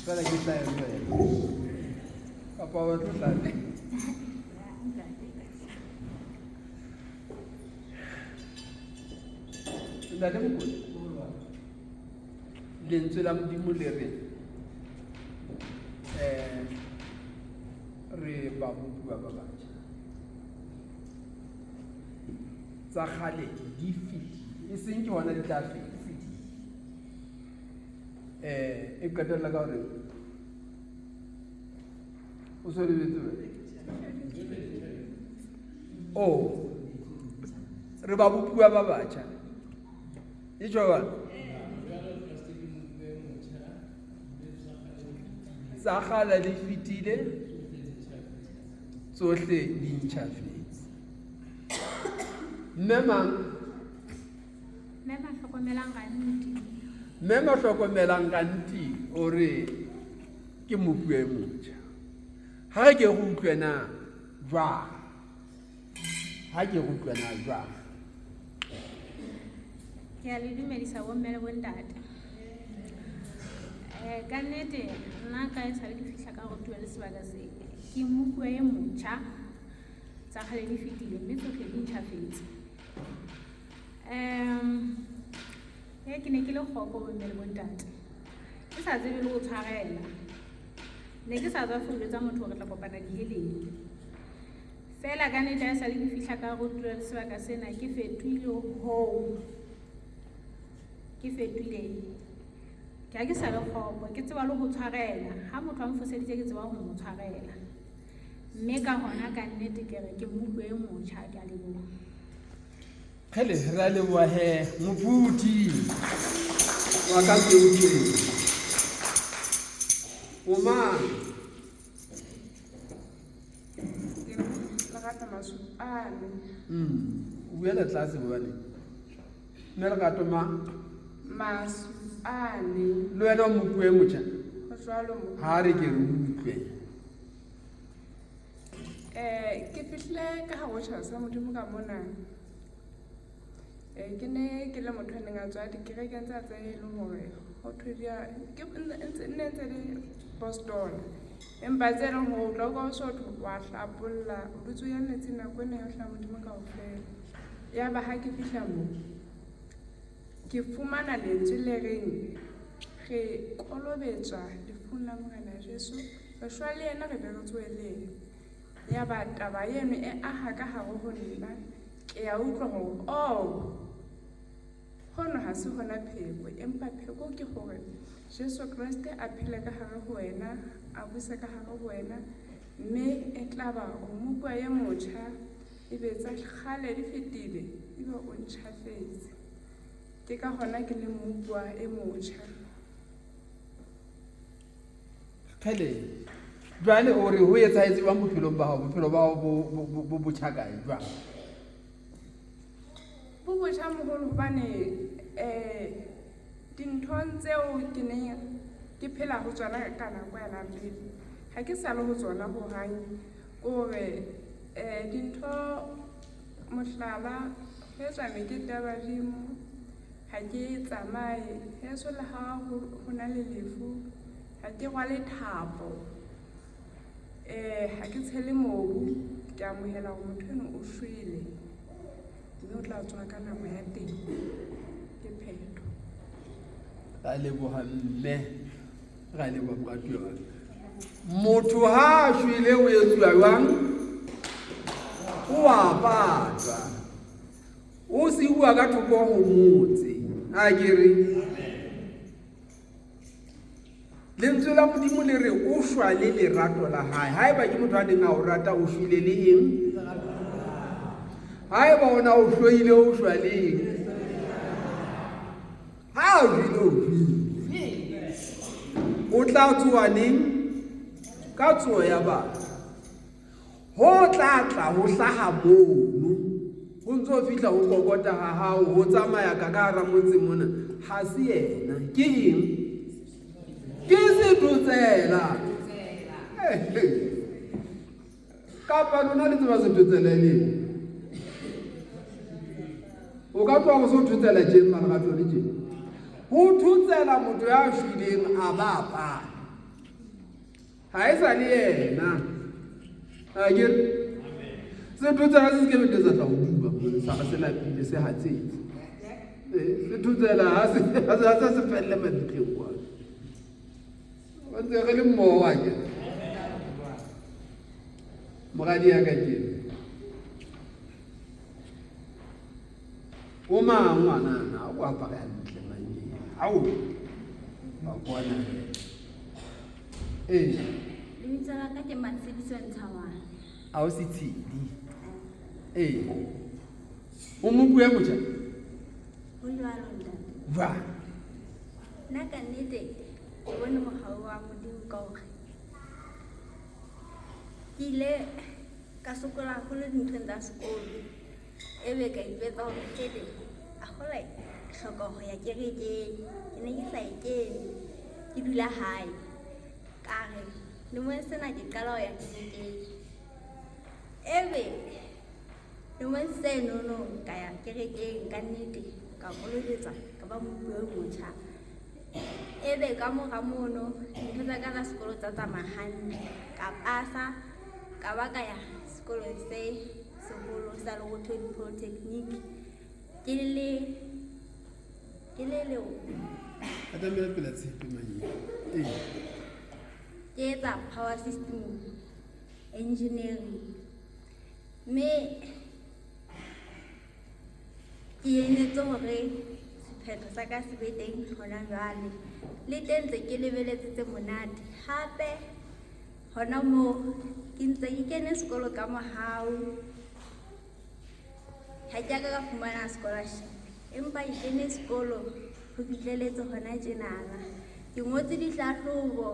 Fela ke tla ena kapa wa tlo tla nda le mokolo lentswe la Modimo le re ba bua ba batjha tsa kgale di fetile e seng ke hona di tla fetile e qetella ka hore o so lebetse re ba bua ba batjha e jwa tsa kgale di fetile tsohle di ntjhafetse mema hlokomelang ganti ore ke mopue motjha ha ke go utlwena jwa ke a le dumedisa bomme le bontate ka nnete nna ka e sale ke fihla ka go tuwa le sebaka se ke mopue e motjha tsa kgale di fetile mme tsohle di ntjhafetse ke ne ke le kgoko bomme le bontate ke sa tsebe le go tshwarela ne ke sa tswa folo tsa motho re tla kopana diheleng fela ka nnete a sale ke fihla ka go tuwa le sebaka sena ke fetohile ke a ke sa le kgoko ke tseba le go tshwarela ha motho a mfoseditse ke tseba go mo tshwarela mme ka hona ka nnete ke re ke mopue e motjha ke a leboha khele ra le wa he moputi wa ka tsoke uma la gata masupane o buela tlase bone nna le gato masupane le wena o mopue motjha go jwalo mo ha re ke re utlwe ke fihle ka ha go tshasa Modimo ka mona ke ne ke le motho a neng a tswa dikerekeng tsa tse e leng hore ho thudia ke ntse le Boston empa tse leng ho tla go so wa hlapolla o dutse ya metsi nako ne ya hla Modimo ka ofela ya ba ha ke fihla mo ke fumana lentswe le reng ge kolobetswa lefung la Morena Jesu re shwa le yena re be re tsweleng ya ba taba yeno e aha ka hare ho nna ke ya utlwa hore hono ha se hona pheko empa pheko ke hore Jesu Kriste a phele ka hare ho wena a buse ka hare ho wena mme e tla ba o mopua ye motjha e be tsa kgale di fetile e be o ntjhafetse ke ka hona ke le mopua e motjha khele jwale o re ho etsaetse ba bophelo ba hao bo botjha kae jwa bo botjha moholo hobane dinthong tseo ke ne ke phela ho tsona ka nako ya lapeng ha ke sa le ho tsona ho hang gore dintho mohlala he tswa mekete ya badimo ha ke tsamaye heso le ha ho na le lefu ha ke rwale thapo ha ke tshele mobu ke amohela gore motho eno o shwele mme o tla tswa ka nako ya teng ke phetho ga leboga mme ga leboga moratuwa motho ha a shwele o etsuwa jwang o a patwa o se bua ka thoko go motse a kere lentswe la Modimo le re o shwa le lerato la hae ha eba ke motho a neng a o rata o shwile le eng ha eba ona o shwile o shwa le eng ha o shwile o shwile o tla tsoa neng ka tsoa ya batho ho tla ho hlaha mono ho ntso fihla ho kokota ha hao ho tsamaya ka hara motse mona ha se yena ke eng ke se tutsela kapa lona le tseba se tutsela le o ka tswa go se tutsela je mara ga tsone je ho thutsela motho ya shwileng a ba apana ha e sa le yena a ke se thutsela se ke be tsa tla uduba mo sa se lapile se hatsetse se thutsela ha se felle mabitleng kwa wa ntse re le mmoho wa ke mogadi ya ka ke o mang ngwana na o apara hantle manje au ba bona Lebitso la ka ke Matshidiso Ntshangwana. a o se tshedi o mo bua motjha Ho jwalo ntate. va Nna ka nnete ke bone mogao wa Modimo ka hore ke ile ka sokola haholo dinthong tsa sekolo ebe ka ipetsa hore kele a gola hloka ho ya kerekeng ke ne ke sa e kene ke dula hae ka re lemong sena ke qala ho ya kerekeng ebe lemong senono ka ya kerekeng ka nnete ka kololetsa ka ba mobuo motjha ebe ka mora mono dintho tsa ka tsa sekolo tsa tsamaya hantle ka pasa ka ba ka ya sekolong se seholo sa Lerotho Polytechnic ke le leo atamela pela tshepe manye ke etsa power system engineering mme ke enetse hore sephetho sa ka se be teng hona jwale le teng ntse ke lebeletse tse monate hape hona moo ke ntse ke kene sekolo ka mohau ha ke ka fumana scholarship empa ke kene sekolo ho fihleletse hona tjenana ke ngotse dihlahlobo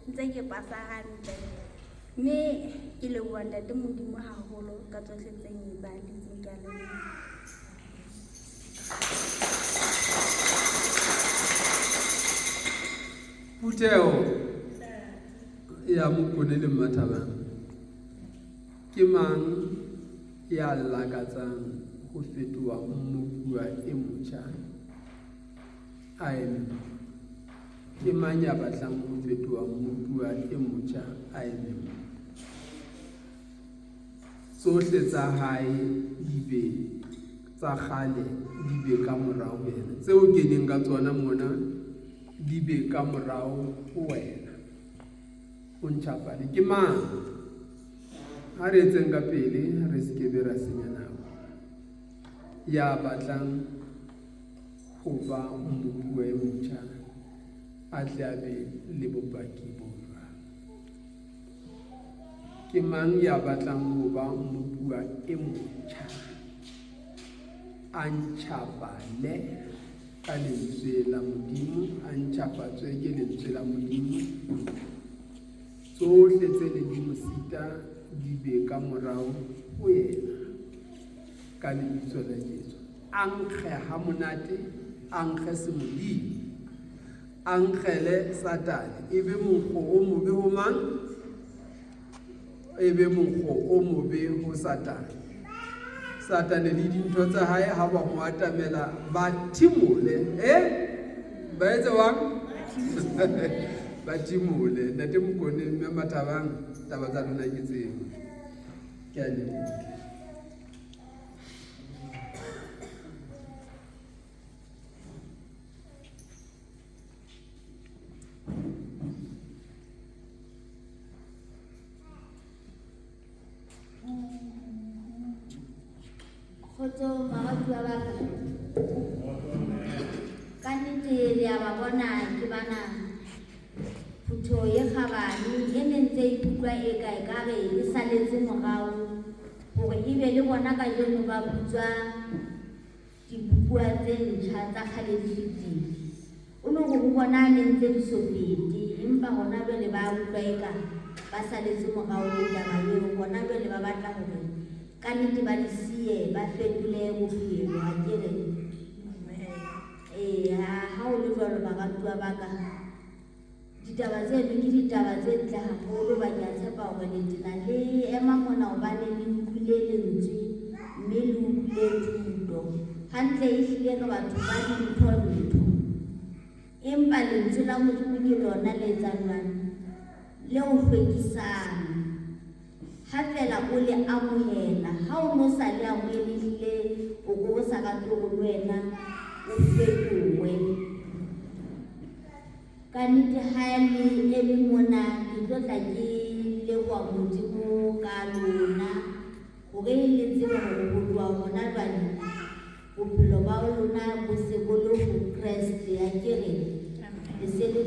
ntse ke pasa hantle mme ke leboha ntate Modimo haholo ka tsohle tse etsang ke a leboha. Puteo ya mokone le Mathabang ke mang ya lakatsang ho fetoha mmopua e motjha ke mang ya batlang ho fetoha mmopua e motjha tsohle tsa hae di be tsa kgale di be ka morao wena tseo keneng ka tsona mona di be ka morao ho wena o ntjhafale ke mang ha re etseng ka pele re se ke be ra senya nako ya batlang ho ba mmopua e motjha a tle a be le bopaki bo jwang ke mang ya batlang ho ba mmopua e motjha a ntjhafale ka lentswe la Modimo a ntjhafatswe ke lentswe la Modimo tsohle tse le di mosita di be ka morao ho yena ka lebitso la Jesu a nkge ha monate a nkge semodimo a nkgele Satane ebe monkgo o mobe ho mang ebe monkgo o mobe ho Satane Satane le dintho tsa hae ha ba mo atamela ba thimole ba etse wang ba thimole ntate Mokone mme Mathabang taba tsa lona ke tseo ke a leboha Kgotso mabapi wa baka ka nnete le a ba bona ke bana phutho e kgabane e nentse ikutlwa e ka ekare e saletse morao hore e be le bona ka jeno ba butswa dibukua tse ntjha tsa kgale di fetile o no go bona ne ntse di so fete empa hona jwale ba utlwa eka ba saletse morao le taba eo hona jwale ba batla hore ka nnete ba di siye ba fetole bophelo ha ke re ha o le jwalo baratuwa ba ka ditaba tseno ke ditaba tse ntle haholo ba ke a tshepa hore le tena le ema mona hobane le utlwile lentswe mme le utlwile thuto hantle ehlile re batho ba dintho empa lentswe la Modimo ke lona le etsang jwang? Le o hlwekisang. Ha fela o le amohela, ha o no sa le amohelehile, o ko sa ka tlo go wena o fetowe. Ka nnete ha e le mona ke tlo tla ke leboha Modimo ka lona hore le tsebe hore ho tloha hona jwale bophelo ba lona bo se bo le ho Kreste, ya kere le se le